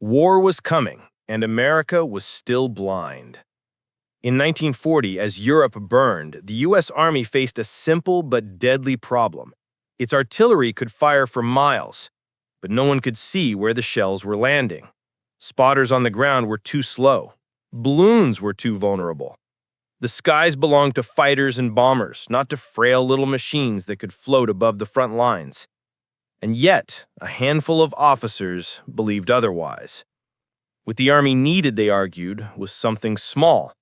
War was coming, and America was still blind. In 1940, as Europe burned, the U.S. Army faced a simple but deadly problem. Its artillery could fire for miles, but no one could see where the shells were landing. Spotters on the ground were too slow. Balloons were too vulnerable. The skies belonged to fighters and bombers, not to frail little machines that could float above the front lines. And yet, a handful of officers believed otherwise. What the Army needed, they argued, was something small,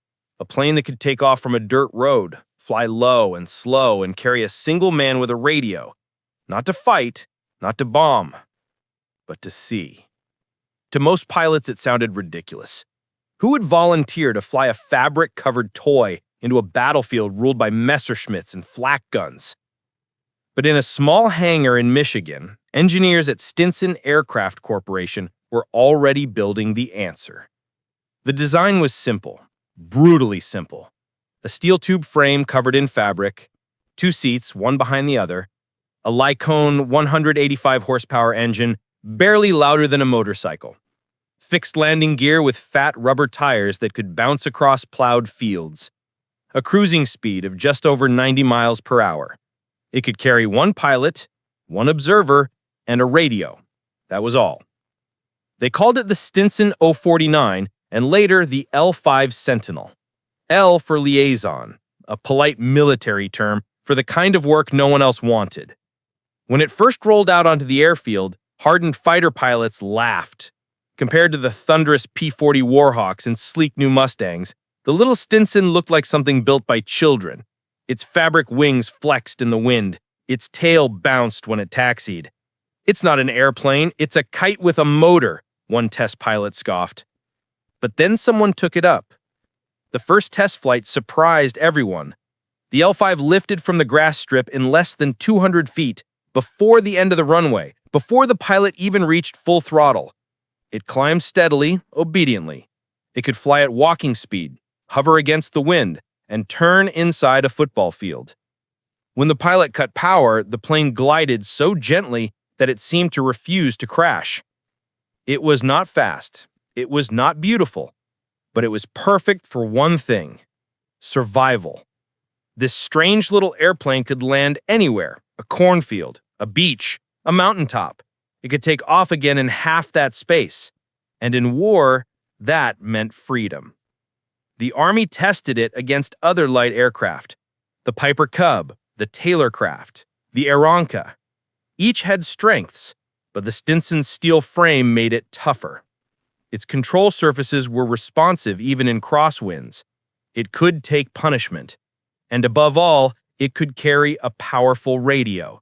a plane that could take off from a dirt road, fly low and slow, and carry a single man with a radio, not to fight, not to bomb, but to see. To most pilots, it sounded ridiculous. Who would volunteer to fly a fabric-covered toy into a battlefield ruled by Messerschmitts and flak guns? But in a small hangar in Michigan, engineers at Stinson Aircraft Corporation were already building the answer. The design was simple, brutally simple. A steel tube frame covered in fabric, two seats, one behind the other, a Lycone 185 horsepower engine, barely louder than a motorcycle, fixed landing gear with fat rubber tires that could bounce across plowed fields, a cruising speed of just over 90 miles per hour. It could carry one pilot, one observer, and a radio. That was all. They called it the Stinson O-49 and later the L-5 Sentinel. L for liaison, a polite military term for the kind of work no one else wanted. When it first rolled out onto the airfield, hardened fighter pilots laughed. Compared to the thunderous P-40 Warhawks and sleek new Mustangs, the little Stinson looked like something built by children. Its fabric wings flexed in the wind. Its tail bounced when it taxied. "It's not an airplane, it's a kite with a motor," one test pilot scoffed. But then someone took it up. The first test flight surprised everyone. The L-5 lifted from the grass strip in less than 200 feet, before the end of the runway, before the pilot even reached full throttle. It climbed steadily, obediently. It could fly at walking speed, hover against the wind, and turn inside a football field. When the pilot cut power, the plane glided so gently that it seemed to refuse to crash. It was not fast, it was not beautiful, but it was perfect for one thing: survival. This strange little airplane could land anywhere: a cornfield, a beach, a mountaintop. It could take off again in half that space. And in war, that meant freedom. The Army tested it against other light aircraft: the Piper Cub, the Taylorcraft, the Aeronca. Each had strengths, but the Stinson's steel frame made it tougher. Its control surfaces were responsive even in crosswinds. It could take punishment. And above all, it could carry a powerful radio.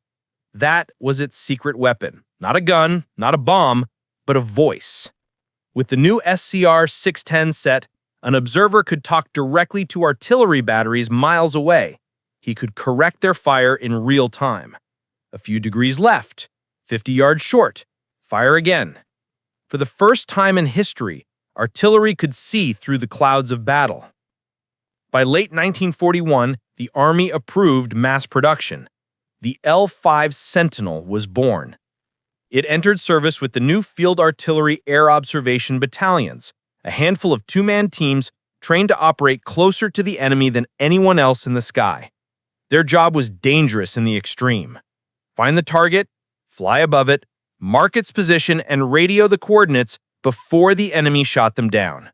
That was its secret weapon. Not a gun, not a bomb, but a voice. With the new SCR-610 set, an observer could talk directly to artillery batteries miles away. He could correct their fire in real time. A few degrees left, 50 yards short, fire again. For the first time in history, artillery could see through the clouds of battle. By late 1941, the Army approved mass production. The L-5 Sentinel was born. It entered service with the new Field Artillery Air Observation Battalions, a handful of two-man teams trained to operate closer to the enemy than anyone else in the sky. Their job was dangerous in the extreme. Find the target, fly above it, mark its position, and radio the coordinates before the enemy shot them down.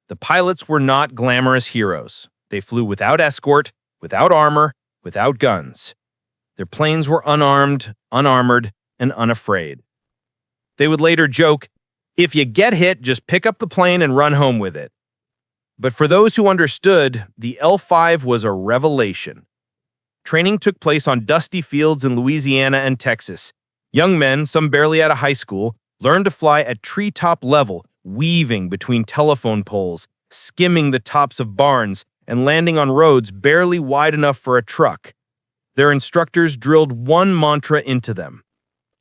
The pilots were not glamorous heroes. They flew without escort, without armor, without guns. Their planes were unarmed, unarmored, and unafraid. They would later joke, "If you get hit, just pick up the plane and run home with it." But for those who understood, the L-5 was a revelation. Training took place on dusty fields in Louisiana and Texas. Young men, some barely out of high school, learned to fly at treetop level, weaving between telephone poles, skimming the tops of barns, and landing on roads barely wide enough for a truck. Their instructors drilled one mantra into them: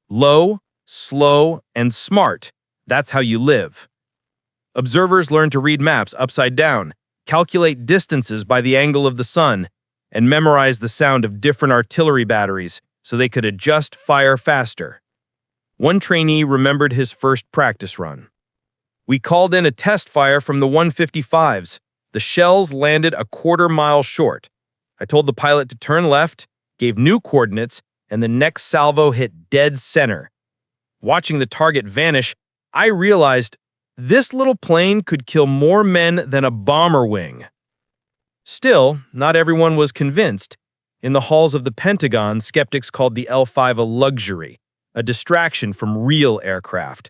low, slow, and smart. That's how you live. Observers learned to read maps upside down, calculate distances by the angle of the sun, and memorize the sound of different artillery batteries so they could adjust fire faster. One trainee remembered his first practice run. We called in a test fire from the 155s. The shells landed a quarter-mile short. I told the pilot to turn left, gave new coordinates, and the next salvo hit dead center. Watching the target vanish, I realized this little plane could kill more men than a bomber wing. Still, not everyone was convinced. In the halls of the Pentagon, skeptics called the L-5 a luxury, a distraction from real aircraft.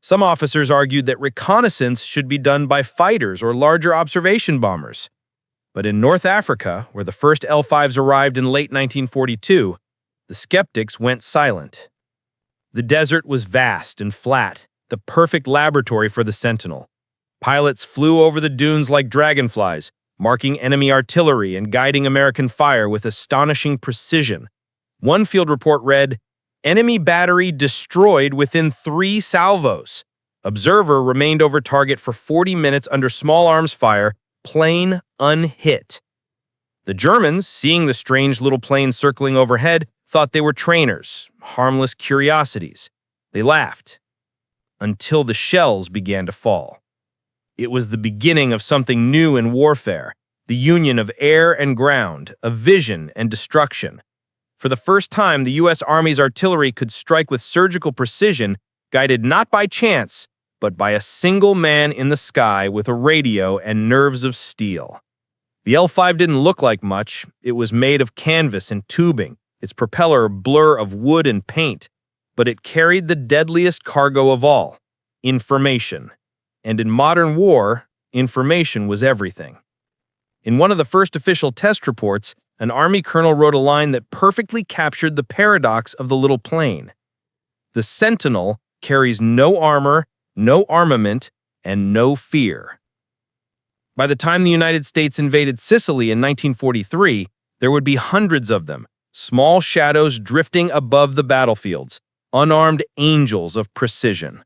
Some officers argued that reconnaissance should be done by fighters or larger observation bombers. But in North Africa, where the first L-5s arrived in late 1942, the skeptics went silent. The desert was vast and flat, the perfect laboratory for the Sentinel. Pilots flew over the dunes like dragonflies, marking enemy artillery and guiding American fire with astonishing precision. One field report read, "Enemy battery destroyed within 3 salvos. Observer remained over target for 40 minutes under small arms fire, plane unhit." The Germans, seeing the strange little plane circling overhead, thought they were trainers, harmless curiosities. They laughed. Until the shells began to fall. It was the beginning of something new in warfare, the union of air and ground, of vision and destruction. For the first time, the U.S. Army's artillery could strike with surgical precision, guided not by chance, but by a single man in the sky with a radio and nerves of steel. The L-5 didn't look like much. It was made of canvas and tubing, its propeller a blur of wood and paint, but it carried the deadliest cargo of all, information. And in modern war, information was everything. In one of the first official test reports, an Army colonel wrote a line that perfectly captured the paradox of the little plane. The Sentinel carries no armor, no armament, and no fear. By the time the United States invaded Sicily in 1943, there would be hundreds of them, small shadows drifting above the battlefields, unarmed angels of precision.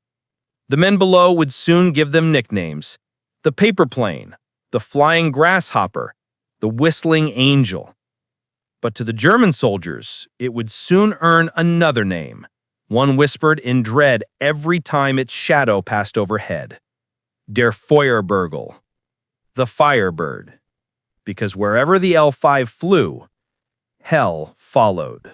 The men below would soon give them nicknames: the paper plane, the flying grasshopper, the whistling angel. But to the German soldiers, it would soon earn another name, one whispered in dread every time its shadow passed overhead: Der Feuerbergel, the Firebird. Because wherever the L-5 flew, hell followed.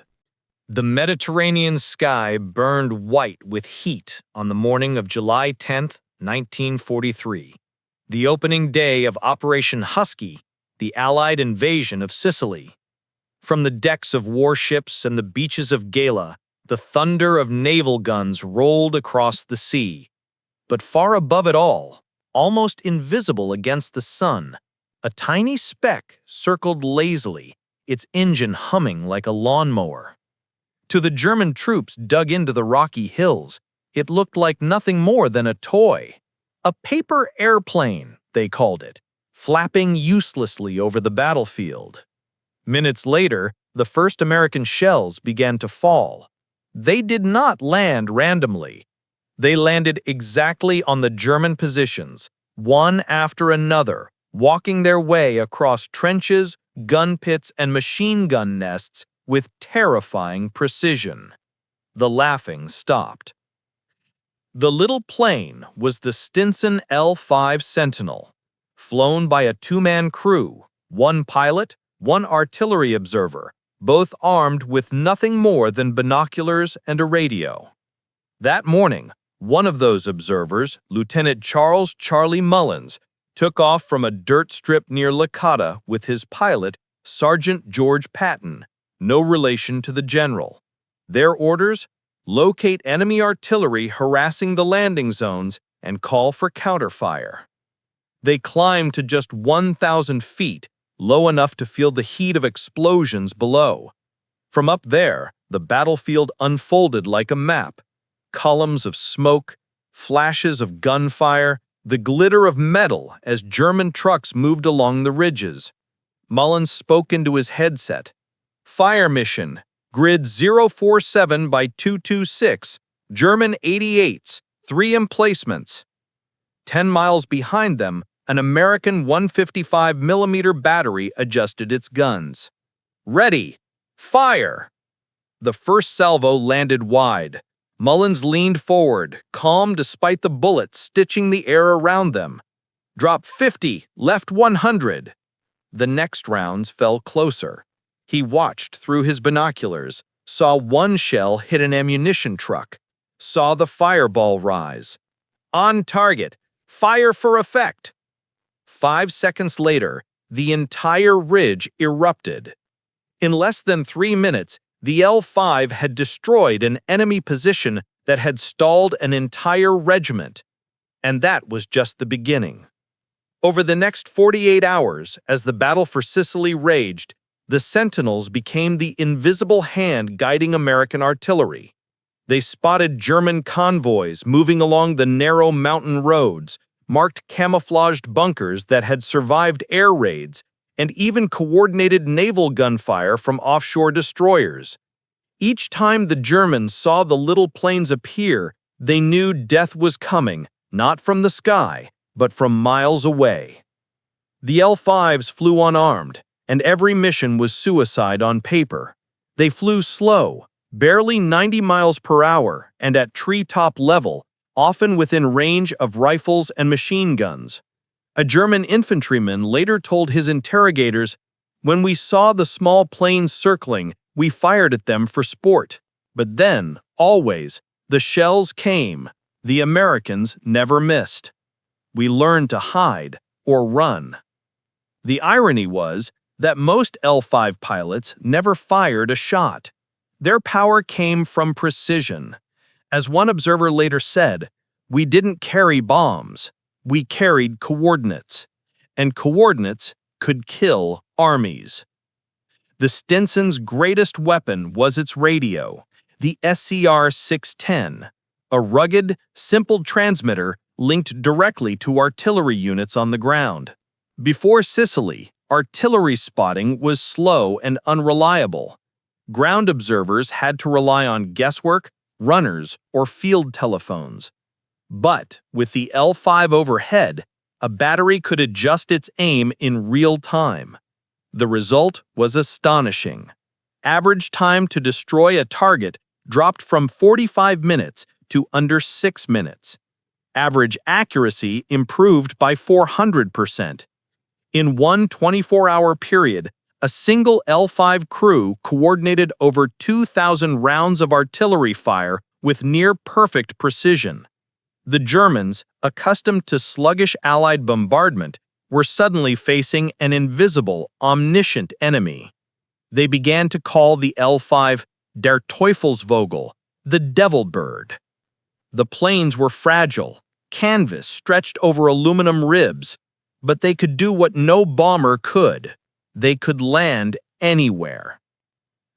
The Mediterranean sky burned white with heat on the morning of July 10, 1943, the opening day of Operation Husky, the Allied invasion of Sicily. From the decks of warships and the beaches of Gela, the thunder of naval guns rolled across the sea. But far above it all, almost invisible against the sun, a tiny speck circled lazily, its engine humming like a lawnmower. To the German troops dug into the rocky hills, it looked like nothing more than a toy. A paper airplane, they called it, flapping uselessly over the battlefield. Minutes later, the first American shells began to fall. They did not land randomly. They landed exactly on the German positions, one after another, walking their way across trenches, gun pits, and machine gun nests with terrifying precision. The laughing stopped. The little plane was the Stinson L-5 Sentinel, flown by a 2-man crew, 1 pilot, 1 artillery observer, both armed with nothing more than binoculars and a radio. That morning, one of those observers, Lieutenant Charles "Charlie" Mullins, took off from a dirt strip near Licata with his pilot, Sergeant George Patton, no relation to the general. Their orders: locate enemy artillery harassing the landing zones and call for counterfire. They climbed to just 1,000 feet, low enough to feel the heat of explosions below. From up there, the battlefield unfolded like a map. Columns of smoke, flashes of gunfire, the glitter of metal as German trucks moved along the ridges. Mullins spoke into his headset. Fire mission, grid 047 by 226, German 88s, 3 emplacements. 10 miles behind them, an American 155mm battery adjusted its guns. Ready! Fire! The first salvo landed wide. Mullins leaned forward, calm despite the bullets stitching the air around them. Drop 50, left 100. The next rounds fell closer. He watched through his binoculars, saw one shell hit an ammunition truck, saw the fireball rise. On target, fire for effect. 5 seconds later, the entire ridge erupted. In less than 3 minutes, the L-5 had destroyed an enemy position that had stalled an entire regiment. And that was just the beginning. Over the next 48 hours, as the battle for Sicily raged, the Sentinels became the invisible hand guiding American artillery. They spotted German convoys moving along the narrow mountain roads, marked camouflaged bunkers that had survived air raids, and even coordinated naval gunfire from offshore destroyers. Each time the Germans saw the little planes appear, they knew death was coming, not from the sky, but from miles away. The L-5s flew unarmed, and every mission was suicide on paper. They flew slow, barely 90 miles per hour, and at treetop level, often within range of rifles and machine guns. A German infantryman later told his interrogators, "When we saw the small planes circling, we fired at them for sport. But then, always, the shells came. The Americans never missed. We learned to hide or run." The irony was that most L-5 pilots never fired a shot. Their power came from precision. As one observer later said, "We didn't carry bombs. We carried coordinates, and coordinates could kill armies." The Stinson's greatest weapon was its radio, the SCR-610, a rugged, simple transmitter linked directly to artillery units on the ground. Before Sicily, artillery spotting was slow and unreliable. Ground observers had to rely on guesswork, runners, or field telephones. But with the L-5 overhead, a battery could adjust its aim in real time. The result was astonishing. Average time to destroy a target dropped from 45 minutes to under 6 minutes. Average accuracy improved by 400%. In one 24-hour period, a single L-5 crew coordinated over 2,000 rounds of artillery fire with near-perfect precision. The Germans, accustomed to sluggish Allied bombardment, were suddenly facing an invisible, omniscient enemy. They began to call the L-5 Der Teufelsvogel, the devil bird. The planes were fragile, canvas stretched over aluminum ribs, but they could do what no bomber could. They could land anywhere.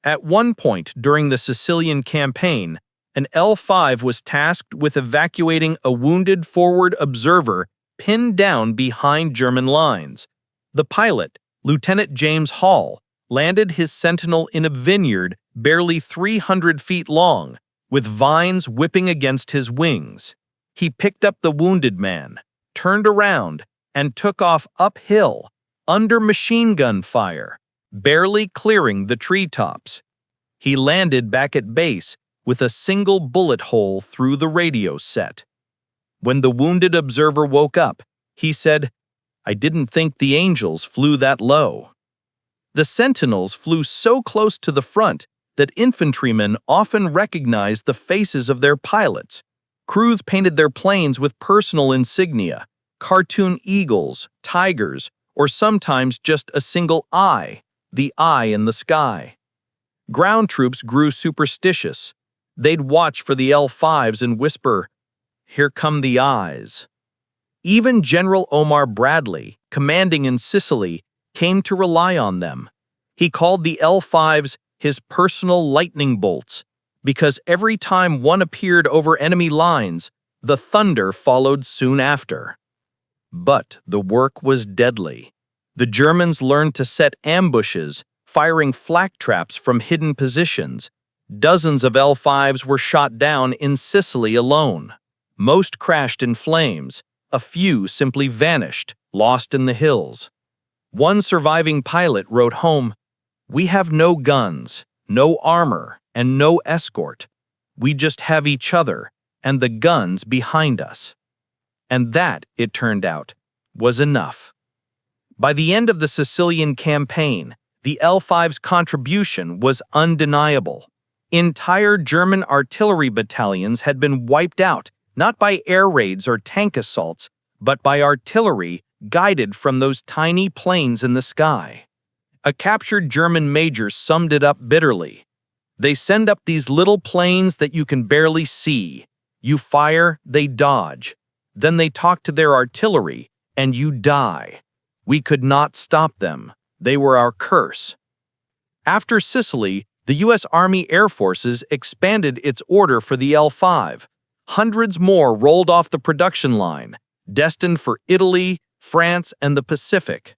At one point during the Sicilian campaign, an L-5 was tasked with evacuating a wounded forward observer pinned down behind German lines. The pilot, Lieutenant James Hall, landed his Sentinel in a vineyard barely 300 feet long, with vines whipping against his wings. He picked up the wounded man, turned around, and took off uphill, under machine gun fire, barely clearing the treetops. He landed back at base with a single bullet hole through the radio set. When the wounded observer woke up, he said, "I didn't think the Angels flew that low." The Sentinels flew so close to the front that infantrymen often recognized the faces of their pilots. Crews painted their planes with personal insignia, cartoon eagles, tigers, or sometimes just a single eye, the eye in the sky. Ground troops grew superstitious. They'd watch for the L-5s and whisper, "Here come the eyes." Even General Omar Bradley, commanding in Sicily, came to rely on them. He called the L-5s his personal lightning bolts, because every time one appeared over enemy lines, the thunder followed soon after. But the work was deadly. The Germans learned to set ambushes, firing flak traps from hidden positions. Dozens of L-5s were shot down in Sicily alone. Most crashed in flames. A few simply vanished, lost in the hills. One surviving pilot wrote home, "We have no guns, no armor, and no escort. We just have each other and the guns behind us." And that, it turned out, was enough. By the end of the Sicilian campaign, the L-5's contribution was undeniable. Entire German artillery battalions had been wiped out, not by air raids or tank assaults, but by artillery guided from those tiny planes in the sky. A captured German major summed it up bitterly. "They send up these little planes that you can barely see. You fire, they dodge. Then they talk to their artillery, and you die. We could not stop them. They were our curse." After Sicily, the U.S. Army Air Forces expanded its order for the L-5. Hundreds more rolled off the production line, destined for Italy, France, and the Pacific.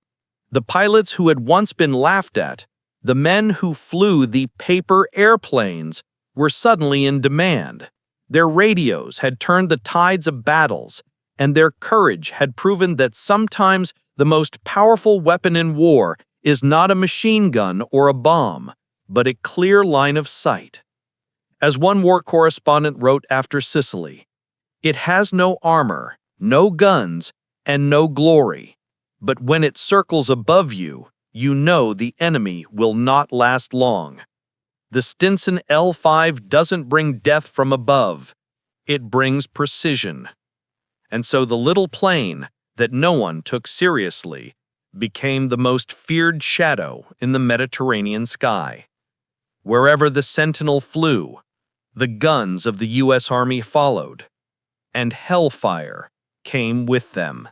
The pilots who had once been laughed at, the men who flew the paper airplanes, were suddenly in demand. Their radios had turned the tides of battles, and their courage had proven that sometimes the most powerful weapon in war is not a machine gun or a bomb, but a clear line of sight. As one war correspondent wrote after Sicily, "It has no armor, no guns, and no glory. But when it circles above you, you know the enemy will not last long. The Stinson L-5 doesn't bring death from above. It brings precision." And so the little plane that no one took seriously became the most feared shadow in the Mediterranean sky. Wherever the Sentinel flew, the guns of the U.S. Army followed, and Hellfire came with them.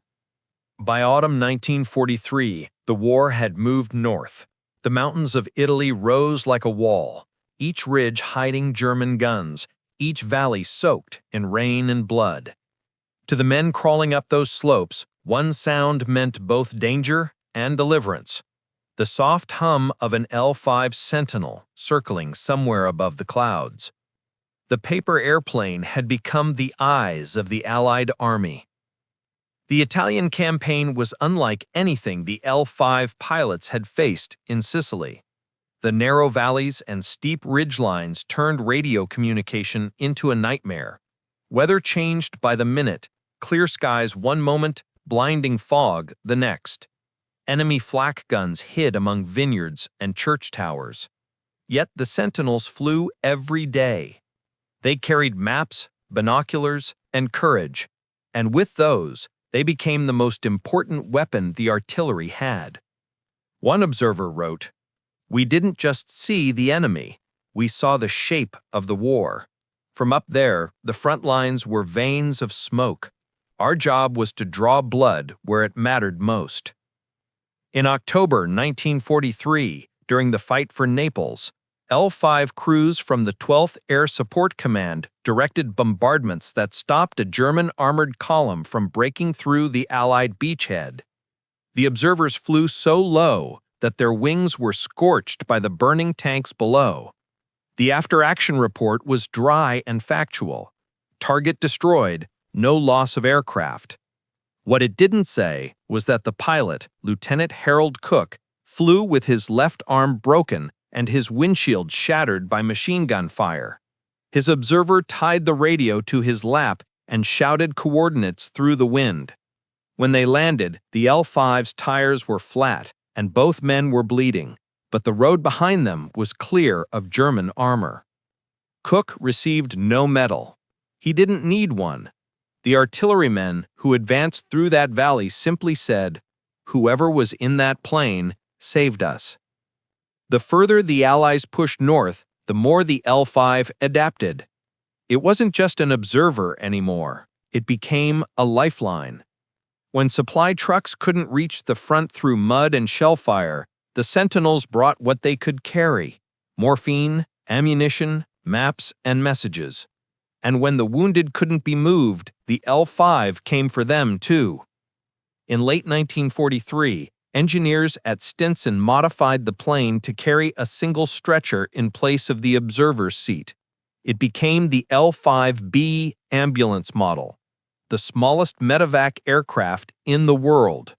By autumn 1943, the war had moved north. The mountains of Italy rose like a wall, each ridge hiding German guns, each valley soaked in rain and blood. To the men crawling up those slopes, one sound meant both danger and deliverance: the soft hum of an L-5 Sentinel circling somewhere above the clouds. The paper airplane had become the eyes of the Allied army. The Italian campaign was unlike anything the L-5 pilots had faced in Sicily. The narrow valleys and steep ridgelines turned radio communication into a nightmare. Weather changed by the minute, clear skies one moment, blinding fog the next. Enemy flak guns hid among vineyards and church towers. Yet the Sentinels flew every day. They carried maps, binoculars, and courage, and with those, they became the most important weapon the artillery had. One observer wrote, "We didn't just see the enemy, we saw the shape of the war. From up there, the front lines were veins of smoke. Our job was to draw blood where it mattered most." In October 1943, during the fight for Naples, L-5 crews from the 12th Air Support Command directed bombardments that stopped a German armored column from breaking through the Allied beachhead. The observers flew so low that their wings were scorched by the burning tanks below. The after-action report was dry and factual. Target destroyed, no loss of aircraft. What it didn't say was that the pilot, Lieutenant Harold Cook, flew with his left arm broken and his windshield shattered by machine gun fire. His observer tied the radio to his lap and shouted coordinates through the wind. When they landed, the L-5's tires were flat and both men were bleeding, but the road behind them was clear of German armor. Cook received no medal. He didn't need one. The artillerymen who advanced through that valley simply said, "Whoever was in that plane saved us." The further the Allies pushed north, the more the L-5 adapted. It wasn't just an observer anymore. It became a lifeline. When supply trucks couldn't reach the front through mud and shell fire, the Sentinels brought what they could carry: morphine, ammunition, maps, and messages. And when the wounded couldn't be moved, the L-5 came for them too. In late 1943, engineers at Stinson modified the plane to carry a single stretcher in place of the observer's seat. It became the L-5B ambulance model, the smallest medevac aircraft in the world.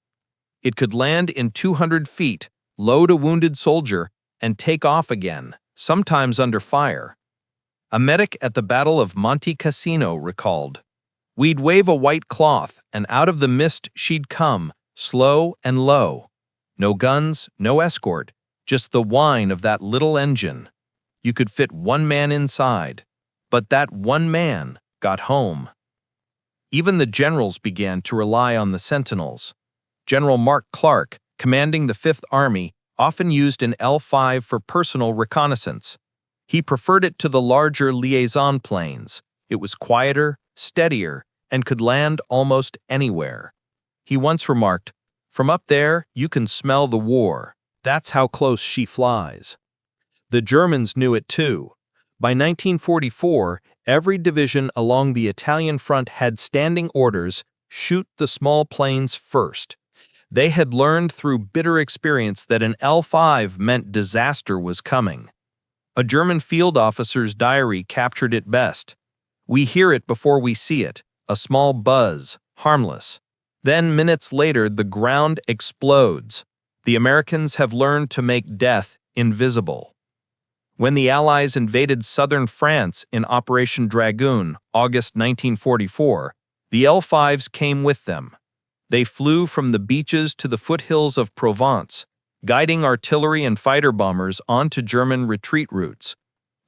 It could land in 200 feet, load a wounded soldier, and take off again, sometimes under fire. A medic at the Battle of Monte Cassino recalled, "We'd wave a white cloth, and out of the mist she'd come, slow and low. No guns, no escort, just the whine of that little engine. You could fit one man inside, but that one man got home." Even the generals began to rely on the Sentinels. General Mark Clark, commanding the Fifth Army, often used an L-5 for personal reconnaissance. He preferred it to the larger liaison planes. It was quieter, steadier, and could land almost anywhere. He once remarked, "From up there, you can smell the war. That's how close she flies." The Germans knew it too. By 1944, every division along the Italian front had standing orders, shoot the small planes first. They had learned through bitter experience that an L-5 meant disaster was coming. A German field officer's diary captured it best. "We hear it before we see it, a small buzz, harmless. Then minutes later the ground explodes. The Americans have learned to make death invisible." When the Allies invaded southern France in Operation Dragoon, August 1944, the L-5s came with them. They flew from the beaches to the foothills of Provence, guiding artillery and fighter bombers onto German retreat routes.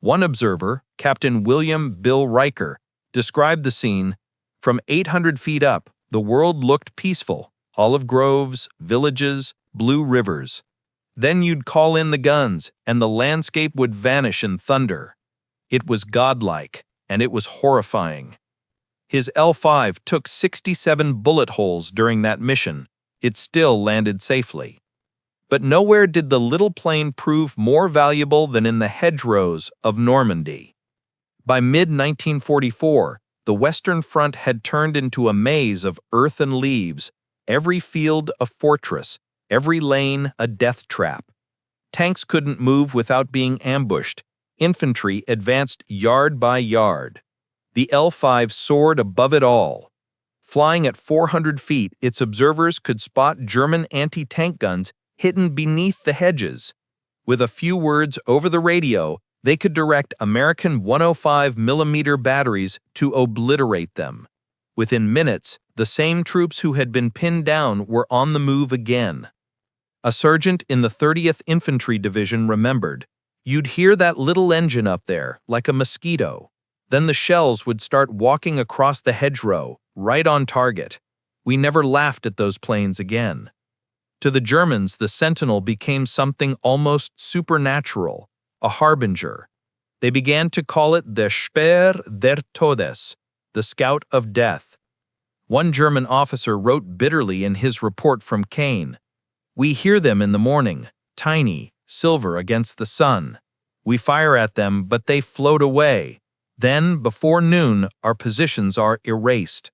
One observer, Captain William Bill Riker, described the scene, "From 800 feet up, the world looked peaceful, olive groves, villages, blue rivers. Then you'd call in the guns, and the landscape would vanish in thunder. It was godlike, and it was horrifying." His L-5 took 67 bullet holes during that mission. It still landed safely. But nowhere did the little plane prove more valuable than in the hedgerows of Normandy. By mid-1944, the Western Front had turned into a maze of earth and leaves, every field a fortress, every lane a death trap. Tanks couldn't move without being ambushed. Infantry advanced yard by yard. The L-5 soared above it all. Flying at 400 feet, its observers could spot German anti-tank guns hidden beneath the hedges. With a few words over the radio, they could direct American 105mm batteries to obliterate them. Within minutes, the same troops who had been pinned down were on the move again. A sergeant in the 30th Infantry Division remembered, "You'd hear that little engine up there, like a mosquito. Then the shells would start walking across the hedgerow, right on target. We never laughed at those planes again." To the Germans, the Sentinel became something almost supernatural, a harbinger. They began to call it the Speer der Todes, the Scout of Death. One German officer wrote bitterly in his report from Caen, "We hear them in the morning, tiny, silver against the sun. We fire at them, but they float away. Then, before noon, our positions are erased."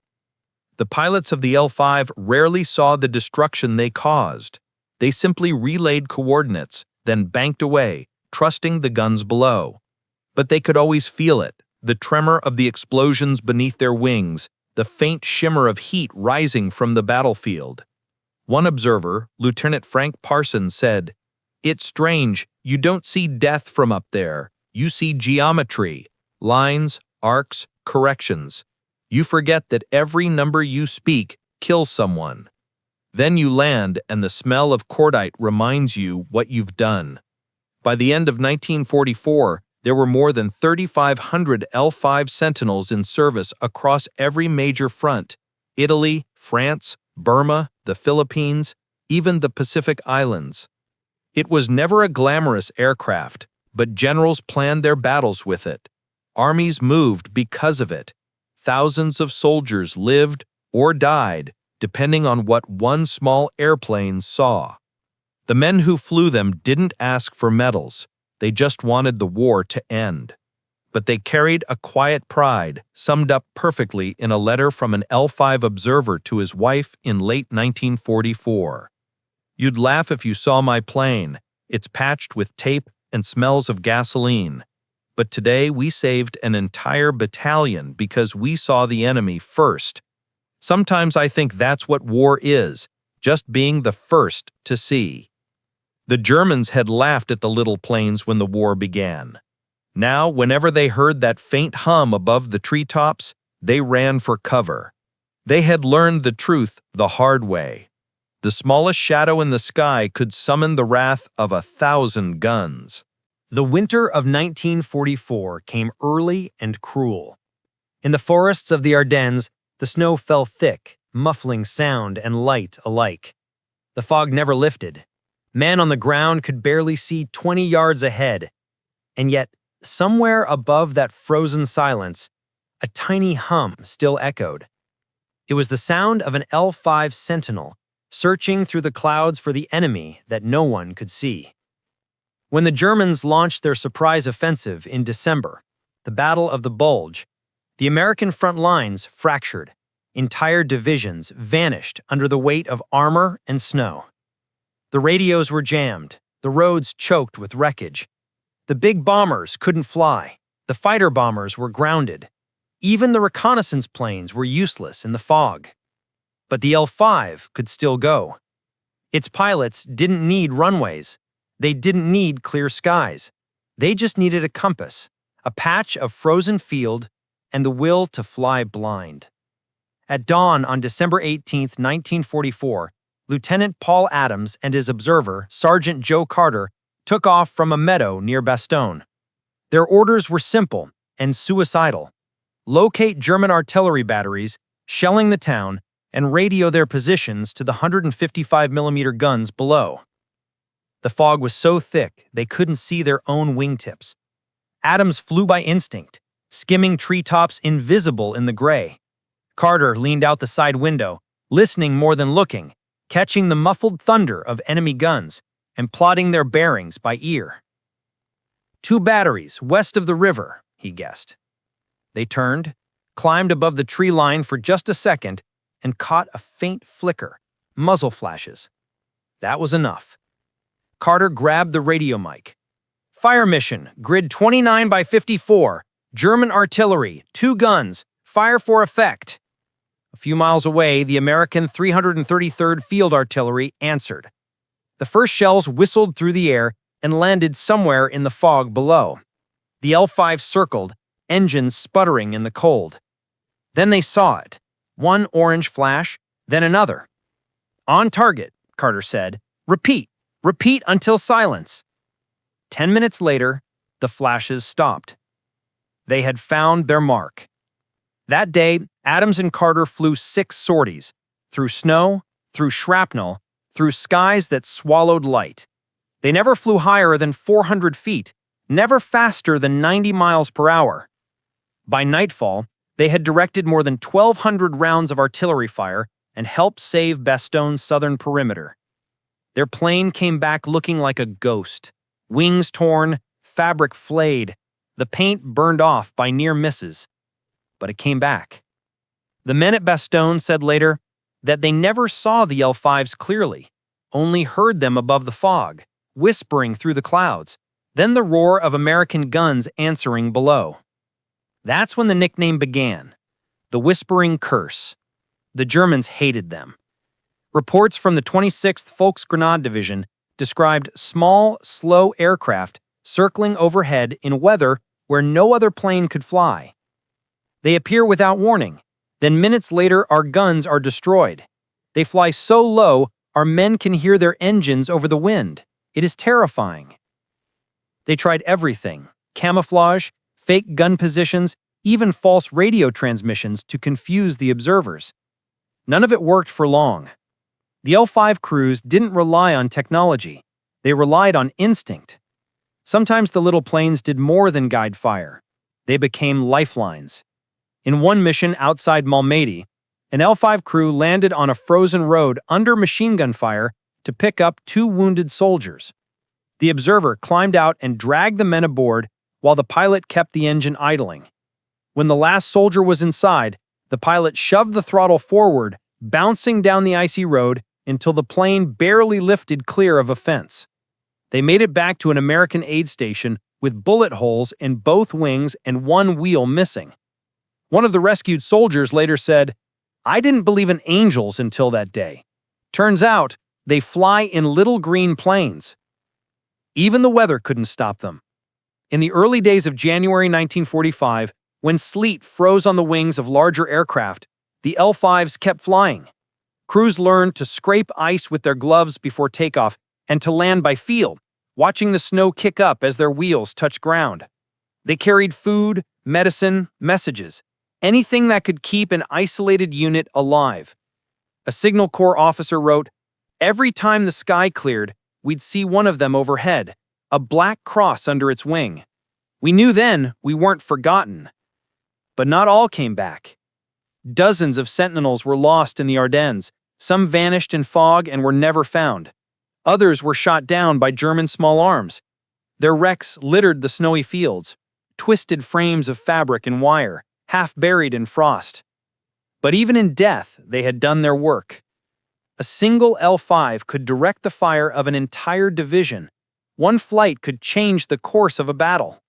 The pilots of the L-5 rarely saw the destruction they caused. They simply relayed coordinates, then banked away, trusting the guns below. But they could always feel it, the tremor of the explosions beneath their wings, the faint shimmer of heat rising from the battlefield. One observer, Lieutenant Frank Parsons, said, "It's strange, you don't see death from up there. You see geometry, lines, arcs, corrections. You forget that every number you speak kills someone. Then you land and the smell of cordite reminds you what you've done." By the end of 1944, there were more than 3,500 L-5 Sentinels in service across every major front: Italy, France, Burma, the Philippines, even the Pacific Islands. It was never a glamorous aircraft, but generals planned their battles with it. Armies moved because of it. Thousands of soldiers lived or died, depending on what one small airplane saw. The men who flew them didn't ask for medals. They just wanted the war to end. But they carried a quiet pride, summed up perfectly in a letter from an L-5 observer to his wife in late 1944. "You'd laugh if you saw my plane. It's patched with tape and smells of gasoline. But today we saved an entire battalion because we saw the enemy first." Sometimes I think that's what war is, just being the first to see. The Germans had laughed at the little planes when the war began. Now, whenever they heard that faint hum above the treetops, they ran for cover. They had learned the truth the hard way. The smallest shadow in the sky could summon the wrath of 1,000 guns. The winter of 1944 came early and cruel. In the forests of the Ardennes, the snow fell thick, muffling sound and light alike. The fog never lifted. Men on the ground could barely see 20 yards ahead. And yet, somewhere above that frozen silence, a tiny hum still echoed. It was the sound of an L-5 Sentinel searching through the clouds for the enemy that no one could see. When the Germans launched their surprise offensive in December, the Battle of the Bulge, the American front lines fractured. Entire divisions vanished under the weight of armor and snow. The radios were jammed, the roads choked with wreckage. The big bombers couldn't fly, the fighter bombers were grounded. Even the reconnaissance planes were useless in the fog. But the L-5 could still go. Its pilots didn't need runways. They didn't need clear skies. They just needed a compass, a patch of frozen field, and the will to fly blind. At dawn on December 18, 1944, Lieutenant Paul Adams and his observer, Sergeant Joe Carter, took off from a meadow near Bastogne. Their orders were simple and suicidal. Locate German artillery batteries, shelling the town, and radio their positions to the 155mm guns below. The fog was so thick they couldn't see their own wingtips. Adams flew by instinct, skimming treetops invisible in the gray. Carter leaned out the side window, listening more than looking, catching the muffled thunder of enemy guns and plotting their bearings by ear. 2 batteries west of the river, he guessed. They turned, climbed above the tree line for just a second, and caught a faint flicker, muzzle flashes. That was enough. Carter grabbed the radio mic. Fire mission, grid 29 by 54, German artillery, 2 guns, fire for effect. A few miles away, the American 333rd Field Artillery answered. The first shells whistled through the air and landed somewhere in the fog below. The L-5 circled, engines sputtering in the cold. Then they saw it. One orange flash, then another. On target, Carter said. Repeat. Repeat until silence. 10 minutes later, the flashes stopped. They had found their mark. That day, Adams and Carter flew 6 sorties, through snow, through shrapnel, through skies that swallowed light. They never flew higher than 400 feet, never faster than 90 miles per hour. By nightfall, they had directed more than 1,200 rounds of artillery fire and helped save Bastogne's southern perimeter. Their plane came back looking like a ghost, wings torn, fabric flayed, the paint burned off by near misses. But it came back. The men at Bastogne said later that they never saw the L-5s clearly, only heard them above the fog, whispering through the clouds, then the roar of American guns answering below. That's when the nickname began, the Whispering Curse. The Germans hated them. Reports from the 26th Volksgrenade Division described small, slow aircraft circling overhead in weather where no other plane could fly. They appear without warning. Then minutes later, our guns are destroyed. They fly so low, our men can hear their engines over the wind. It is terrifying. They tried everything, camouflage, fake gun positions, even false radio transmissions to confuse the observers. None of it worked for long. The L-5 crews didn't rely on technology. They relied on instinct. Sometimes the little planes did more than guide fire. They became lifelines. In one mission outside Malmedy, an L-5 crew landed on a frozen road under machine gun fire to pick up 2 wounded soldiers. The observer climbed out and dragged the men aboard while the pilot kept the engine idling. When the last soldier was inside, the pilot shoved the throttle forward, bouncing down the icy road until the plane barely lifted clear of a fence. They made it back to an American aid station with bullet holes in both wings and 1 wheel missing. One of the rescued soldiers later said, "I didn't believe in angels until that day. Turns out, they fly in little green planes." Even the weather couldn't stop them. In the early days of January 1945, when sleet froze on the wings of larger aircraft, the L-5s kept flying. Crews learned to scrape ice with their gloves before takeoff and to land by feel, watching the snow kick up as their wheels touched ground. They carried food, medicine, messages, anything that could keep an isolated unit alive. A Signal Corps officer wrote, "Every time the sky cleared, we'd see one of them overhead, a black cross under its wing. We knew then we weren't forgotten." But not all came back. Dozens of Sentinels were lost in the Ardennes. Some vanished in fog and were never found. Others were shot down by German small arms. Their wrecks littered the snowy fields, twisted frames of fabric and wire, half buried in frost. But even in death, they had done their work. A single L-5 could direct the fire of an entire division. One flight could change the course of a battle.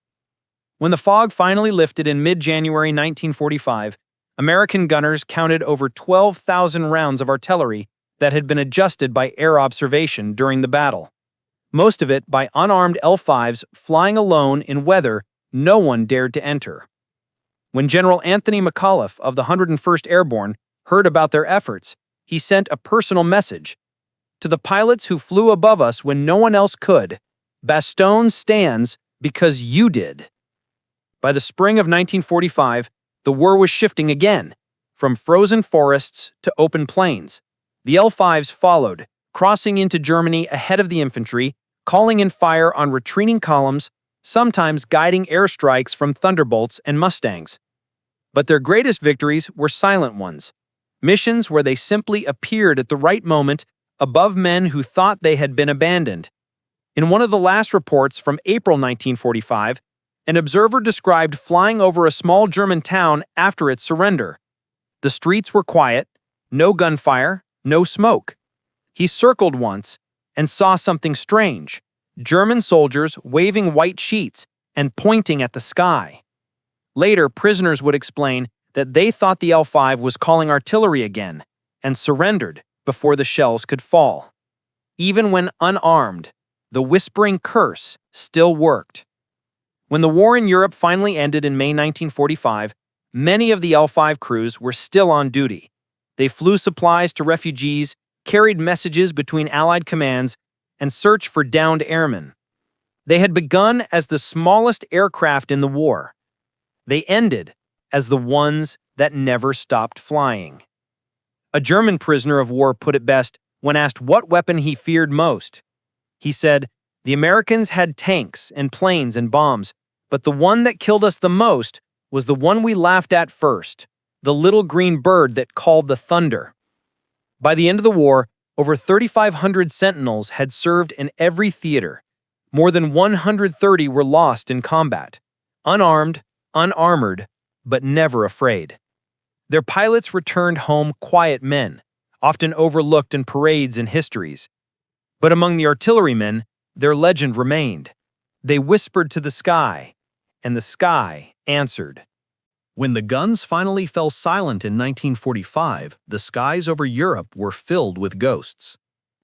When the fog finally lifted in mid-January 1945, American gunners counted over 12,000 rounds of artillery that had been adjusted by air observation during the battle. Most of it by unarmed L-5s flying alone in weather no one dared to enter. When General Anthony McAuliffe of the 101st Airborne heard about their efforts, he sent a personal message. "To the pilots who flew above us when no one else could, Bastogne stands because you did." By the spring of 1945, the war was shifting again, from frozen forests to open plains. The L-5s followed, crossing into Germany ahead of the infantry, calling in fire on retreating columns, sometimes guiding airstrikes from Thunderbolts and Mustangs. But their greatest victories were silent ones, missions where they simply appeared at the right moment above men who thought they had been abandoned. In one of the last reports from April 1945, an observer described flying over a small German town after its surrender. The streets were quiet, no gunfire, no smoke. He circled once and saw something strange: German soldiers waving white sheets and pointing at the sky. Later, prisoners would explain that they thought the L-5 was calling artillery again and surrendered before the shells could fall. Even when unarmed, the whispering curse still worked. When the war in Europe finally ended in May 1945, many of the L-5 crews were still on duty. They flew supplies to refugees, carried messages between Allied commands, and searched for downed airmen. They had begun as the smallest aircraft in the war. They ended as the ones that never stopped flying. A German prisoner of war put it best when asked what weapon he feared most. He said, "The Americans had tanks and planes and bombs, but the one that killed us the most was the one we laughed at first, the little green bird that called the thunder." By the end of the war, over 3,500 Sentinels had served in every theater. More than 130 were lost in combat, unarmed, unarmored, but never afraid. Their pilots returned home quiet men, often overlooked in parades and histories. But among the artillerymen, their legend remained. They whispered to the sky, and the sky answered. When the guns finally fell silent in 1945, the skies over Europe were filled with ghosts.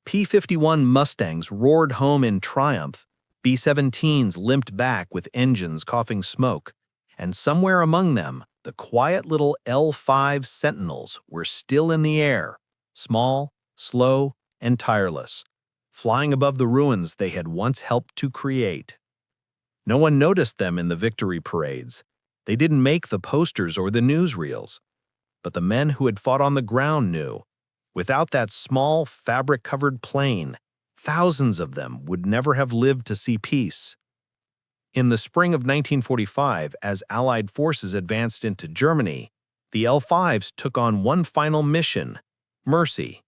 P-51 Mustangs roared home in triumph, B-17s limped back with engines coughing smoke, and somewhere among them, the quiet little L-5 Sentinels were still in the air, small, slow, and tireless, flying above the ruins they had once helped to create. No one noticed them in the victory parades. They didn't make the posters or the newsreels. But the men who had fought on the ground knew. Without that small, fabric-covered plane, thousands of them would never have lived to see peace. In the spring of 1945, as Allied forces advanced into Germany, the L-5s took on one final mission: mercy.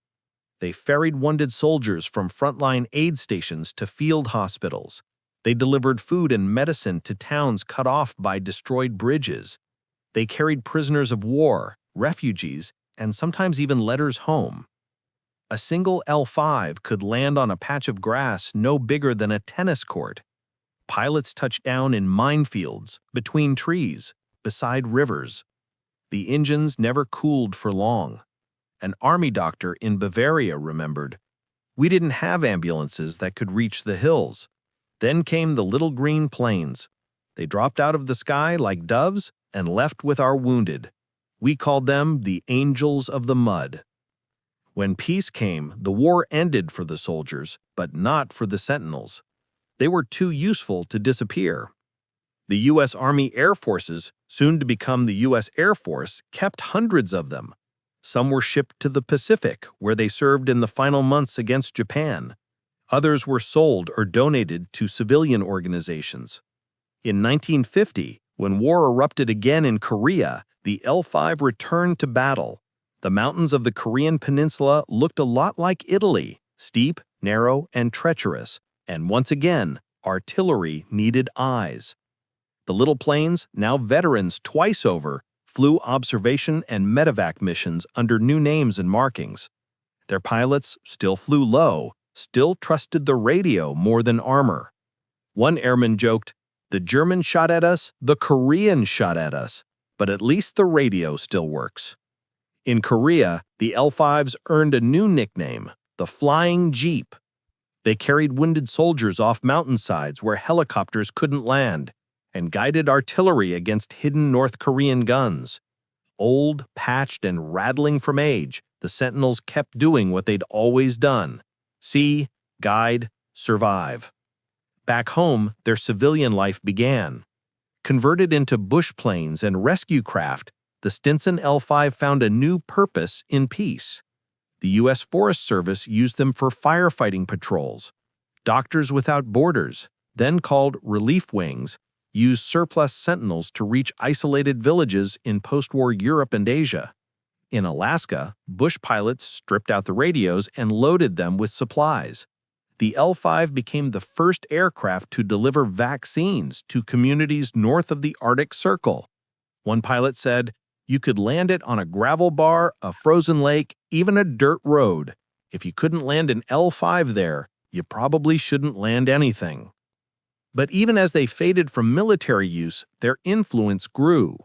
They ferried wounded soldiers from frontline aid stations to field hospitals. They delivered food and medicine to towns cut off by destroyed bridges. They carried prisoners of war, refugees, and sometimes even letters home. A single L-5 could land on a patch of grass no bigger than a tennis court. Pilots touched down in minefields, between trees, beside rivers. The engines never cooled for long. An army doctor in Bavaria remembered, "We didn't have ambulances that could reach the hills. Then came the little green planes. They dropped out of the sky like doves and left with our wounded. We called them the Angels of the Mud. When peace came, the war ended for the soldiers, but not for the Sentinels. They were too useful to disappear. The U.S. Army Air Forces, soon to become the U.S. Air Force, kept hundreds of them. Some were shipped to the Pacific, where they served in the final months against Japan. Others were sold or donated to civilian organizations. In 1950, when war erupted again in Korea, the L-5 returned to battle. The mountains of the Korean peninsula looked a lot like Italy, steep, narrow, and treacherous, and once again, artillery needed eyes. The little planes, now veterans twice over, flew observation and medevac missions under new names and markings. Their pilots still flew low, still trusted the radio more than armor. One airman joked, "The German shot at us, the Korean shot at us, but at least the radio still works." In Korea, the L-5s earned a new nickname, the Flying Jeep. They carried wounded soldiers off mountainsides where helicopters couldn't land, and guided artillery against hidden North Korean guns. Old, patched, and rattling from age, the Sentinels kept doing what they'd always done: see, guide, survive. Back home, their civilian life began. Converted into bush planes and rescue craft, the Stinson L-5 found a new purpose in peace. The U.S. Forest Service used them for firefighting patrols. Doctors Without Borders, then called Relief Wings, used surplus Sentinels to reach isolated villages in post-war Europe and Asia. In Alaska, bush pilots stripped out the radios and loaded them with supplies. The L-5 became the first aircraft to deliver vaccines to communities north of the Arctic Circle. One pilot said, "You could land it on a gravel bar, a frozen lake, even a dirt road. If you couldn't land an L-5 there, you probably shouldn't land anything." But even as they faded from military use, their influence grew.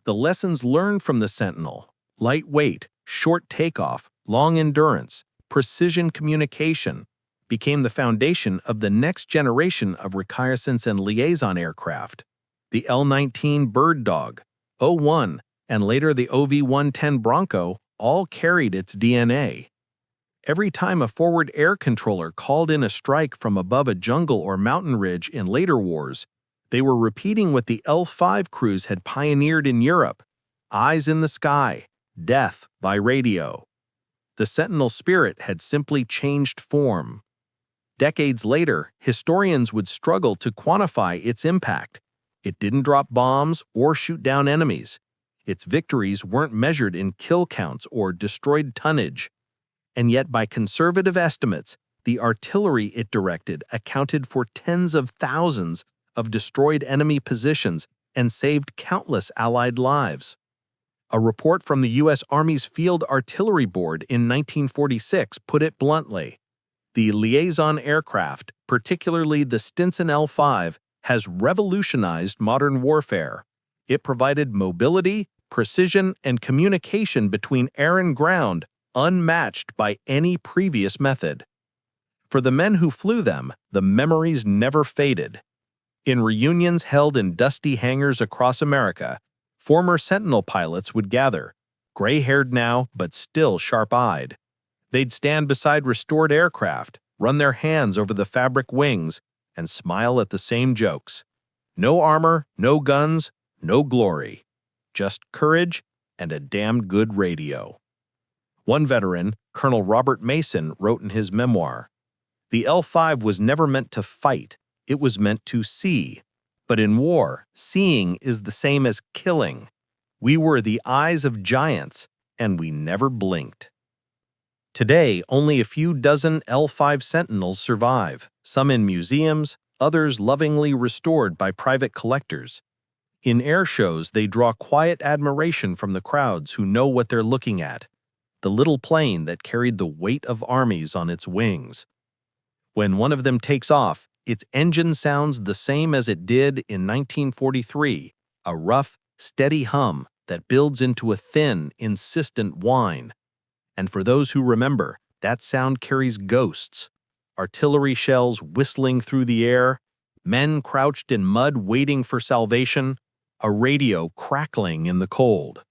The lessons learned from the Sentinel, lightweight, short takeoff, long endurance, precision communication, became the foundation of the next generation of reconnaissance and liaison aircraft. The L-19 Bird Dog, O-1, and later the OV-110 Bronco all carried its DNA. Every time a forward air controller called in a strike from above a jungle or mountain ridge in later wars, they were repeating what the L-5 crews had pioneered in Europe: eyes in the sky, death by radio. The Sentinel spirit had simply changed form. Decades later, historians would struggle to quantify its impact. It didn't drop bombs or shoot down enemies. Its victories weren't measured in kill counts or destroyed tonnage. And yet, by conservative estimates, the artillery it directed accounted for tens of thousands of destroyed enemy positions and saved countless Allied lives. A report from the U.S. Army's Field Artillery Board in 1946 put it bluntly: the liaison aircraft, particularly the Stinson L-5, has revolutionized modern warfare. It provided mobility, precision, and communication between air and ground unmatched by any previous method. For the men who flew them, the memories never faded. In reunions held in dusty hangars across America, former Sentinel pilots would gather, gray-haired now but still sharp-eyed. They'd stand beside restored aircraft, run their hands over the fabric wings, and smile at the same jokes. No armor, no guns, no glory. Just courage and a damn good radio. One veteran, Colonel Robert Mason, wrote in his memoir, "The L-5 was never meant to fight, it was meant to see. But in war, seeing is the same as killing. We were the eyes of giants, and we never blinked." Today, only a few dozen L-5 Sentinels survive, some in museums, others lovingly restored by private collectors. In air shows, they draw quiet admiration from the crowds who know what they're looking at: the little plane that carried the weight of armies on its wings. When one of them takes off, its engine sounds the same as it did in 1943, a rough, steady hum that builds into a thin, insistent whine. And for those who remember, that sound carries ghosts: artillery shells whistling through the air, Men crouched in mud waiting for salvation, a radio crackling in the cold.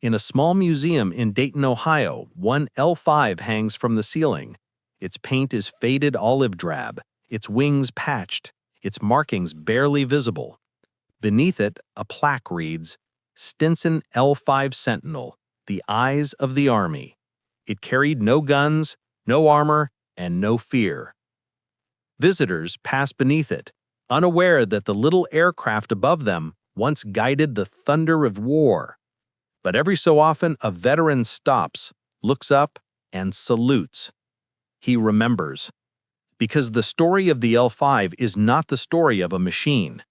In a small museum in Dayton, Ohio, one L-5 hangs from the ceiling. Its paint is faded olive drab, its wings patched, its markings barely visible. Beneath it, a plaque reads, "Stinson L-5 Sentinel, the eyes of the Army." It carried no guns, no armor, and no fear. Visitors pass beneath it, unaware that the little aircraft above them once guided the thunder of war. But every so often, a veteran stops, looks up, and salutes. He remembers. Because the story of the L-5 is not the story of a machine.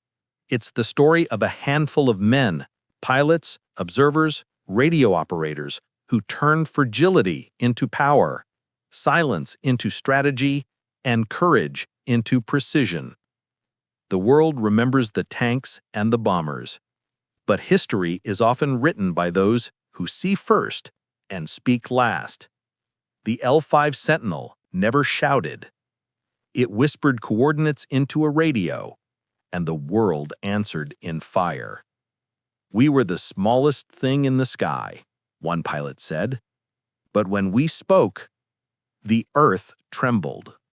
It's the story of a handful of men, pilots, observers, radio operators, who turned fragility into power, silence into strategy, and courage into precision. The world remembers the tanks and the bombers, but history is often written by those who see first and speak last. The L-5 Sentinel never shouted. It whispered coordinates into a radio, and the world answered in fire. "We were the smallest thing in the sky," one pilot said, "but when we spoke, the earth trembled."